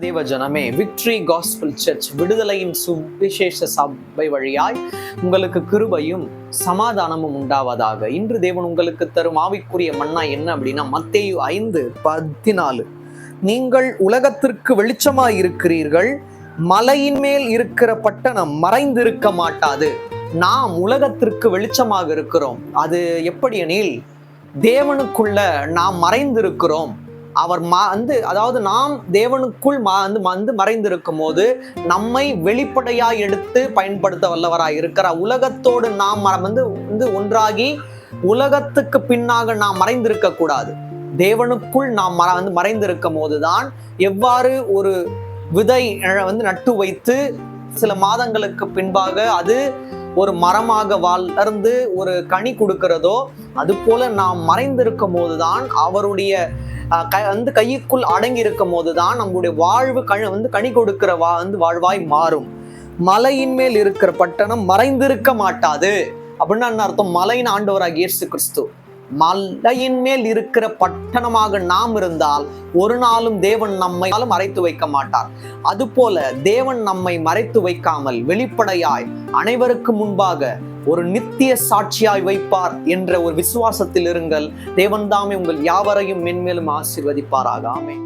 தேவஜனமே, victory gospel search விடுதலையின் சுவிசேஷ சபை வழியாய் உங்களுக்கு கிருபையும் சமாதானமும் உண்டாவதாக. இன்று தேவன் உங்களுக்கு தரும் ஆவிக்குரிய மன்னா என்ன அப்படின்னா, மத்தேயு 5:14, நீங்கள் உலகத்திற்கு வெளிச்சமாய் இருக்கிறீர்கள், மலையின் மேல் இருக்கிற பட்டணம் மறைந்திருக்க மாட்டாது. நாம் உலகத்திற்கு வெளிச்சமாக இருக்கிறோம். அது எப்படி எனில், தேவனுக்குள்ள நாம் மறைந்திருக்கிறோம். அவர் அதாவது நாம் தேவனுக்குள் மறைந்திருக்கும் போது நம்மை வெளிப்படையாய் எடுத்து பயன்படுத்த வல்லவராய் இருக்கிறார். உலகத்தோடு நாம் ஒன்றாகி உலகத்துக்கு பின்னாக நாம் மறைந்திருக்க கூடாது. தேவனுக்குள் நாம் மறைந்திருக்கும் போதுதான் எவ்வாறு ஒரு விதை நட்டு வைத்து சில மாதங்களுக்கு பின்பாக அது ஒரு மரமாக வளர்ந்து ஒரு கனி கொடுக்கிறதோ, அது போல நாம் மறைந்திருக்கும் போதுதான் அவருடைய கைக்குள் அடங்கி இருக்கும் போதுதான் நம்முடைய வாழ்வு கனி கொடுக்கிற வாழ்வாய் மாறும். மலையின் மேல் இருக்கிற பட்டணம் மறைந்திருக்க மாட்டாது அப்படின்னு என்ன அர்த்தம்? மலையின் ஆண்டவராகிய இயேசு கிறிஸ்து. மலையின் மேல் இருக்கிற பட்டணமாக நாம் இருந்தால் ஒரு நாளும் தேவன் நம்மை மறைத்து வைக்க மாட்டார். அது போல தேவன் நம்மை மறைத்து வைக்காமல் வெளிப்படையாய் அனைவருக்கு முன்பாக ஒரு நித்திய சாட்சியாய் வைப்பார் என்ற ஒரு விசுவாசத்தில் இருங்கள். தேவன் தாமே உங்கள் யாவரையும் மென்மேலும் ஆசீர்வதிப்பாராக. ஆமென்.